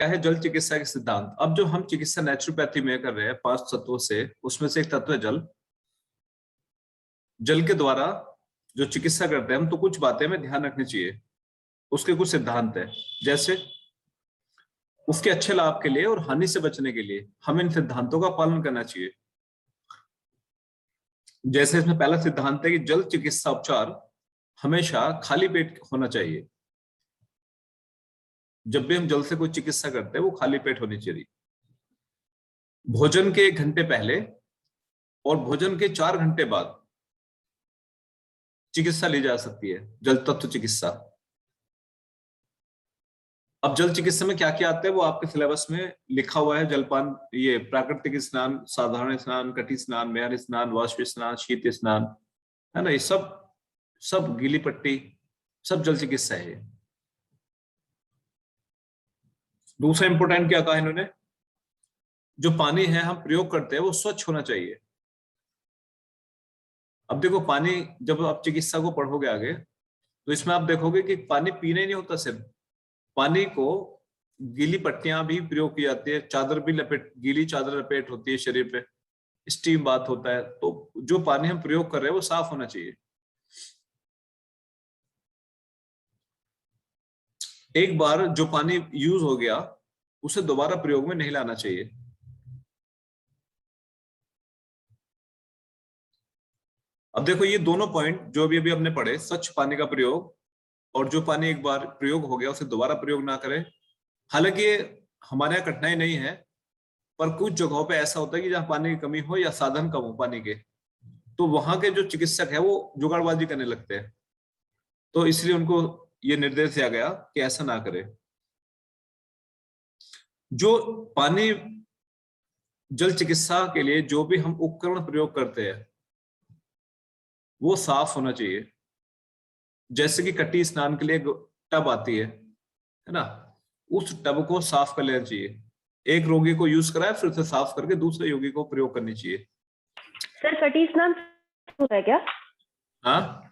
क्या है जल चिकित्सा के सिद्धांत। अब जो हम चिकित्सा नेचुरोपैथी में कर रहे हैं 5 तत्वों से, उसमें से एक तत्व है जल। जल के द्वारा जो चिकित्सा करते हैं हम, तो कुछ बातें हमें ध्यान रखनी चाहिए। उसके कुछ सिद्धांत है, जैसे उसके अच्छे लाभ के लिए और हानि से बचने के लिए हमें इन सिद्धांतों का पालन करना चाहिए। जैसे इसमें पहला सिद्धांत है कि जल चिकित्सा उपचार हमेशा खाली पेट होना चाहिए। जब भी हम जल से कोई चिकित्सा करते हैं वो खाली पेट होनी चाहिए। भोजन के 1 घंटे पहले और भोजन के 4 घंटे बाद चिकित्सा ली जा सकती है, जल तत्व चिकित्सा। अब जल चिकित्सा में क्या क्या आता है वो आपके सिलेबस में लिखा हुआ है। जलपान, ये प्राकृतिक स्नान, साधारण स्नान, कटी स्नान, मेहर स्नान, वाष्प स्नान, शीत स्नान, है ना, ये सब सब गीली पट्टी, सब जल चिकित्सा है। दूसरा इंपोर्टेंट क्या कहा इन्होंने, जो पानी है हम प्रयोग करते हैं वो स्वच्छ होना चाहिए। अब देखो पानी, जब आप चिकित्सा को पढ़ोगे आगे तो इसमें आप देखोगे कि पानी पीना ही नहीं होता सिर्फ, पानी को गीली पट्टियां भी प्रयोग की जाती है, चादर भी लपेट, गीली चादर लपेट होती है शरीर पे, स्टीम बाथ होता है। तो जो पानी हम प्रयोग कर रहे हैं वो साफ होना चाहिए। एक बार जो पानी यूज हो गया उसे दोबारा प्रयोग में नहीं लाना चाहिए। अब देखो ये दोनों पॉइंट जो भी अभी हमने पढ़े, स्वच्छ पानी का प्रयोग और जो पानी एक बार प्रयोग हो गया उसे दोबारा प्रयोग ना करें। हालांकि ये हमारे यहाँ कठिनाई नहीं है, पर कुछ जगहों पे ऐसा होता है कि जहाँ पानी की कमी हो या साधन कम हो पानी के, तो वहां के जो चिकित्सक है वो जुगाड़बाजी करने लगते हैं। तो इसलिए उनको ये निर्देश दिया गया कि ऐसा ना करें। जो पानी जल चिकित्सा के लिए जो भी हम उपकरण प्रयोग करते हैं वो साफ होना चाहिए। जैसे कि कटी स्नान के लिए एक टब आती है ना, उस टब को साफ कर लेना चाहिए। एक रोगी को यूज कराए फिर उसे साफ करके दूसरे रोगी को प्रयोग करनी चाहिए। सर कटी स्नान होता है क्या? हाँ,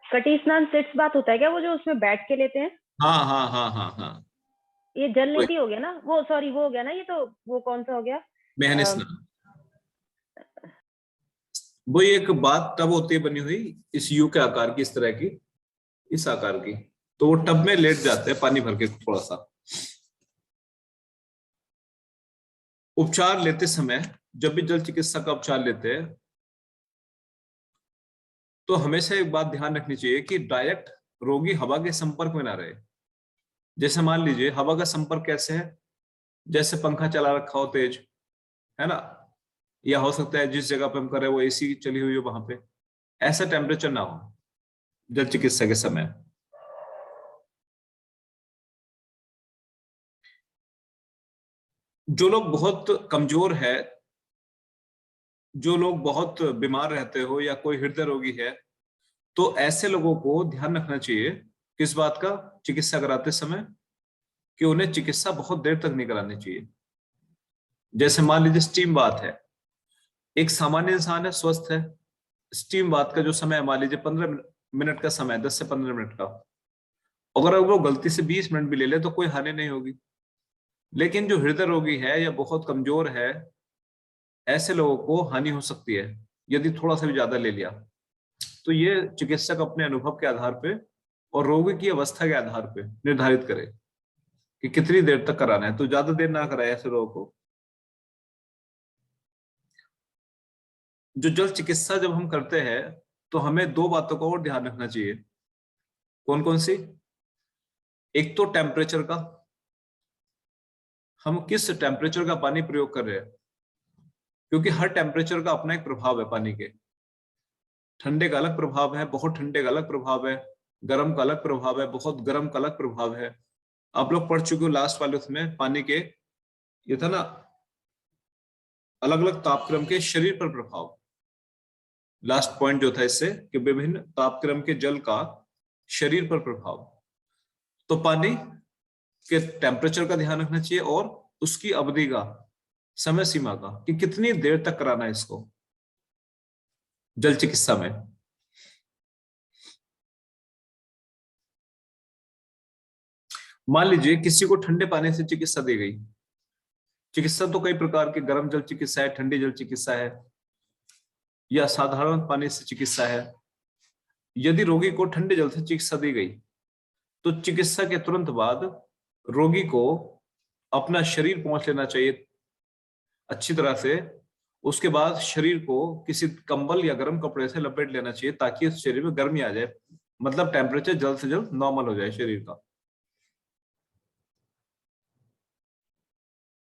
कटी स्नान सिट्स बात होता है क्या, वो जो उसमें बैठ के लेते हैं? हाँ, हाँ, हाँ, हाँ, हाँ, ये जल नीति हो गया ना, वो सॉरी वो हो गया ना, ये तो वो कौन सा हो गया? मेहन स्नान। वो एक बात टब होती है बनी हुई इस यू के आकार की, इस तरह की, इस आकार की। तो वो टब में लेट जाते हैं पानी भर के थोड़ा सा। उपचार लेते समय, जब भी जल चिकित्सा का उपचार लेते हैं तो हमेशा एक बात ध्यान रखनी चाहिए कि डायरेक्ट रोगी हवा के संपर्क में ना रहे। जैसे मान लीजिए हवा का संपर्क कैसे है, जैसे पंखा चला रखा हो तेज, है ना, या हो सकता है जिस जगह पे हम कर रहे हैं वो एसी चली हुई हो वहां पे, ऐसा टेम्परेचर ना हो जल चिकित्सा के समय। जो लोग बहुत कमजोर है, जो लोग बहुत बीमार रहते हो या कोई हृदय रोगी है, तो ऐसे लोगों को ध्यान रखना चाहिए किस बात का, चिकित्सा कराते समय, कि उन्हें चिकित्सा बहुत देर तक नहीं करानी चाहिए। जैसे मान लीजिए स्टीम बात है, एक सामान्य इंसान है, स्वस्थ है, स्टीम बात का जो समय है मान लीजिए 15 मिनट का समय, 10 से 15 मिनट का, अगर वो गलती से 20 मिनट भी ले ले तो कोई हानि नहीं होगी। लेकिन जो हृदय रोगी है या बहुत कमजोर है, ऐसे लोगों को हानि हो सकती है यदि थोड़ा सा भी ज्यादा ले लिया। तो ये चिकित्सक अपने अनुभव के आधार पे और रोगी की अवस्था के आधार पे निर्धारित करे कि कितनी देर तक कराना है, तो ज्यादा देर ना कराए ऐसे लोगों को। जो जल चिकित्सा जब हम करते हैं तो हमें 2 बातों का और ध्यान रखना चाहिए। कौन कौन सी? एक तो टेम्परेचर का, हम किस टेम्परेचर का पानी प्रयोग कर रहे हैं, क्योंकि हर टेम्परेचर का अपना एक प्रभाव है पानी के। ठंडे का अलग प्रभाव है, बहुत ठंडे का अलग प्रभाव है, गर्म का अलग प्रभाव है, बहुत गर्म का अलग प्रभाव है। आप लोग पढ़ चुके हो लास्ट वाले उसमें पानी के, ये था ना, अलग अलग तापक्रम के शरीर पर प्रभाव। लास्ट पॉइंट जो था इससे कि विभिन्न तापक्रम के जल का शरीर पर प्रभाव। तो पानी के टेम्परेचर का ध्यान रखना चाहिए और उसकी अवधि का, समय सीमा का, कि कितनी देर तक कराना है इसको जल चिकित्सा में। मान लीजिए किसी को ठंडे पानी से चिकित्सा दी गई। चिकित्सा तो कई प्रकार की, गर्म जल चिकित्सा है, ठंडी जल चिकित्सा है, या साधारण पानी से चिकित्सा है। यदि रोगी को ठंडे जल से चिकित्सा दी गई तो चिकित्सा के तुरंत बाद रोगी को अपना शरीर पोंछ लेना चाहिए अच्छी तरह से। उसके बाद शरीर को किसी कंबल या गर्म कपड़े से लपेट लेना चाहिए ताकि उस शरीर में गर्मी आ जाए, मतलब टेम्परेचर जल्द से जल्द नॉर्मल हो जाए शरीर का।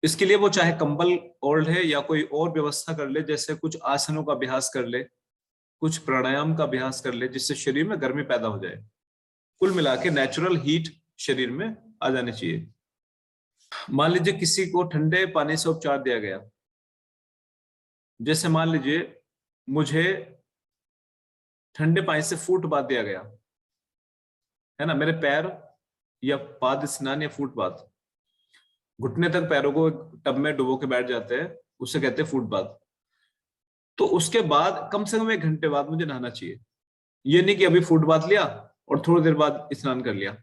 इसके लिए वो चाहे कंबल ओढ़ ले या कोई और व्यवस्था कर ले, जैसे कुछ आसनों का अभ्यास कर ले, कुछ प्राणायाम का अभ्यास कर ले, जिससे शरीर में गर्मी पैदा हो जाए। कुल मिला के नेचुरल हीट शरीर में आ जानी चाहिए। मान लीजिए किसी को ठंडे पानी से उपचार दिया गया, जैसे मान लीजिए मुझे ठंडे पानी से फूट बाथ दिया गया है ना, मेरे पैर या पाद स्नान या फूट बाथ, घुटने तक पैरों को टब में डुबो के बैठ जाते हैं, उसे कहते हैं फूट बाथ। तो उसके बाद कम से कम 1 घंटे बाद मुझे नहाना चाहिए। ये नहीं कि अभी फूट बाथ लिया और थोड़ी देर बाद स्नान कर लिया।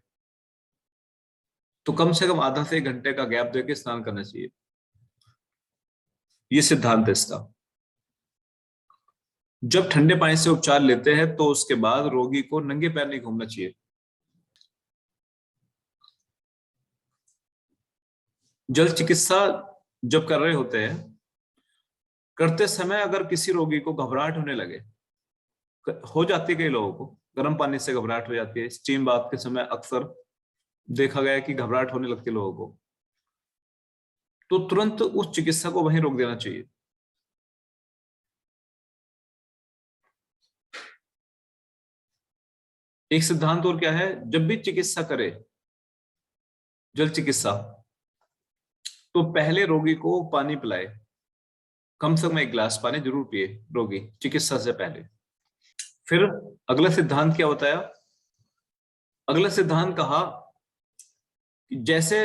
तो कम से कम आधा से 1 घंटे का गैप देके स्नान करना चाहिए। ये सिद्धांत है इसका। जब ठंडे पानी से उपचार लेते हैं तो उसके बाद रोगी को नंगे पैर नहीं घूमना चाहिए। जल चिकित्सा जब कर रहे होते हैं, करते समय अगर किसी रोगी को घबराहट होने लगे, हो जाती है कई लोगों को गर्म पानी से घबराहट हो जाती है, स्टीम बाथ के समय अक्सर देखा गया है कि घबराहट होने लगती है लोगों को, तो तुरंत उस चिकित्सा को वहीं रोक देना चाहिए। एक सिद्धांत और क्या है, जब भी चिकित्सा करे जल चिकित्सा, तो पहले रोगी को पानी पिलाए, कम से कम 1 गिलास पानी जरूर पिए रोगी चिकित्सा से पहले। फिर अगला सिद्धांत क्या बताया, अगला सिद्धांत कहा कि जैसे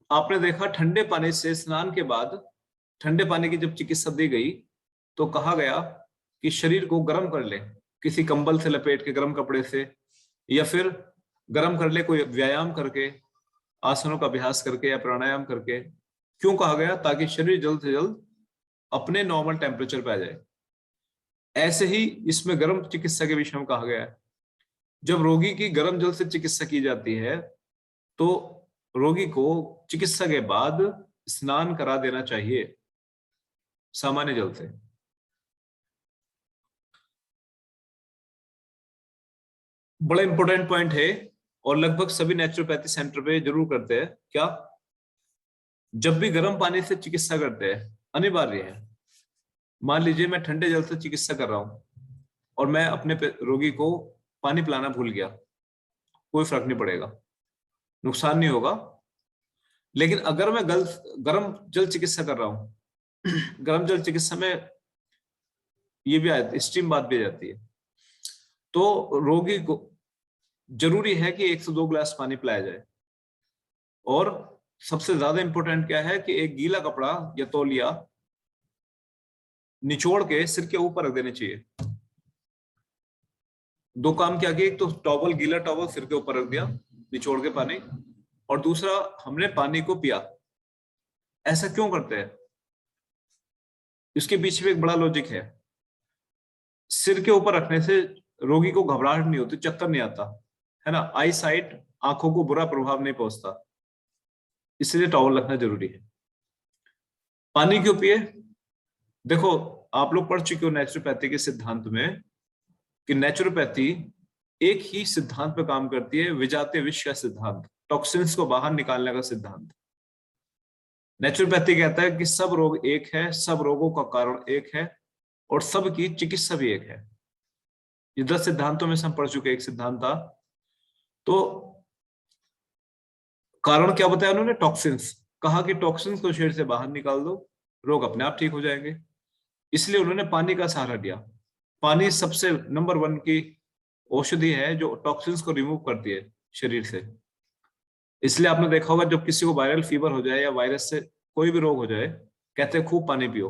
आपने देखा ठंडे पानी से स्नान के बाद ठंडे पानी की जब चिकित्सा दी गई तो कहा गया कि शरीर को गर्म कर ले, किसी कंबल से लपेट के, गर्म कपड़े से, या फिर गर्म कर ले कोई व्यायाम करके, आसनों का अभ्यास करके या प्राणायाम करके। क्यों कहा गया, ताकि शरीर जल्द से जल्द अपने नॉर्मल टेम्परेचर पे आ जाए। ऐसे ही इसमें गर्म चिकित्सा के विषय में कहा गया है, जब रोगी की गर्म जल से चिकित्सा की जाती है तो रोगी को चिकित्सा के बाद स्नान करा देना चाहिए सामान्य जल से। बड़ा इंपॉर्टेंट पॉइंट है और लगभग सभी नेचुरोपैथी सेंटर पे जरूर करते हैं। क्या, जब भी गर्म पानी से चिकित्सा करते हैं, अनिवार्य है, मान लीजिए मैं ठंडे जल से चिकित्सा कर रहा हूं और मैं अपने रोगी को पानी पिलाना भूल गया, कोई फर्क नहीं पड़ेगा, नुकसान नहीं होगा। लेकिन अगर मैं गर्म जल चिकित्सा कर रहा हूं गर्म जल चिकित्सा में ये भी आती, स्टीम बात भी आ जाती है, तो रोगी को जरूरी है कि 1 से 2 गिलास पानी पिलाया जाए। और सबसे ज्यादा इंपॉर्टेंट क्या है कि एक गीला कपड़ा या तौलिया निचोड़ के सिर के ऊपर रख देने चाहिए। 2 काम क्या किए, एक तो टॉवल, गीला टॉवल सिर के ऊपर रख दिया निचोड़ के पानी, और दूसरा हमने पानी को पिया। ऐसा क्यों करते हैं, इसके पीछे भी एक बड़ा लॉजिक है। सिर के ऊपर रखने से रोगी को घबराहट नहीं होती, चक्कर नहीं आता, है ना, आई साइट, आंखों को बुरा प्रभाव नहीं पहुंचता, इसलिए टॉवल रखना जरूरी है। पानी क्यों पिए, देखो आप लोग पढ़ चुके हो नेचुरोपैथी के सिद्धांत में कि नेचुरोपैथी एक ही सिद्धांत पे काम करती है, विजाते विष का सिद्धांत, टॉक्सिन्स को बाहर निकालने का सिद्धांत। नेचुरोपैथी कहता है कि सब रोग एक है, सब रोगों का कारण एक है, और सबकी चिकित्सा भी एक है। ये 10 सिद्धांतों में से हम पढ़ चुके, एक सिद्धांत था। तो कारण क्या बताया उन्होंने, टॉक्सिन्स, कहा कि टॉक्सिन्स को शरीर से बाहर निकाल दो, रोग अपने आप ठीक हो जाएंगे। इसलिए उन्होंने पानी का सहारा लिया। पानी सबसे नंबर 1 की औषधि है जो टॉक्सिन्स को रिमूव करती है शरीर से। इसलिए आपने देखा होगा जब किसी को वायरल फीवर हो जाए या वायरस से कोई भी रोग हो जाए, कहते हैं खूब पानी पियो,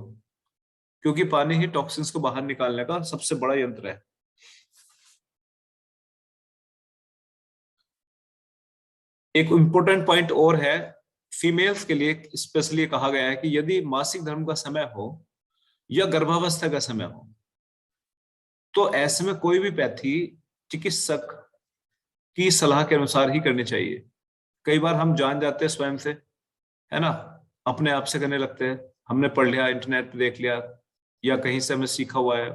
क्योंकि पानी ही टॉक्सिन्स को बाहर निकालने का सबसे बड़ा यंत्र है। एक इंपॉर्टेंट पॉइंट और है, फीमेल्स के लिए स्पेशली कहा गया है कि यदि मासिक धर्म का समय हो या गर्भावस्था का समय हो, तो ऐसे में कोई भी पैथी चिकित्सक की सलाह के अनुसार ही करनी चाहिए। कई बार हम जान जाते हैं स्वयं से, है ना, अपने आप से करने लगते हैं, हमने पढ़ लिया, इंटरनेट पे देख लिया या कहीं से हमने सीखा हुआ है।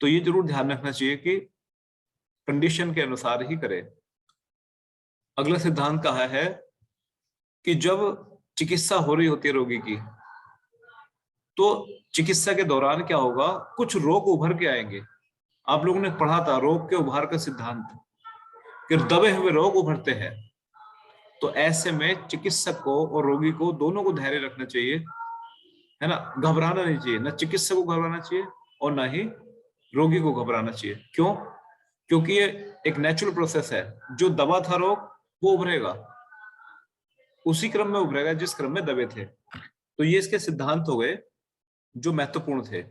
तो ये जरूर ध्यान रखना चाहिए कि कंडीशन के अनुसार ही करें। अगला सिद्धांत कहा है कि जब चिकित्सा हो रही होती है रोगी की, तो चिकित्सा के दौरान क्या होगा, कुछ रोग उभर के आएंगे। आप लोगों ने पढ़ा था रोग के उभार का सिद्धांत, कि दबे हुए रोग उभरते हैं। तो ऐसे में चिकित्सक को और रोगी को दोनों को धैर्य रखना चाहिए, है ना, घबराना नहीं चाहिए, ना चिकित्सक को घबराना चाहिए और ना ही रोगी को घबराना चाहिए। क्यों? क्योंकि ये एक नेचुरल प्रोसेस है, जो दबा था रोग वो उभरेगा, उसी क्रम में उभरेगा जिस क्रम में दबे थे। तो ये इसके सिद्धांत हो गए जो महत्वपूर्ण थे।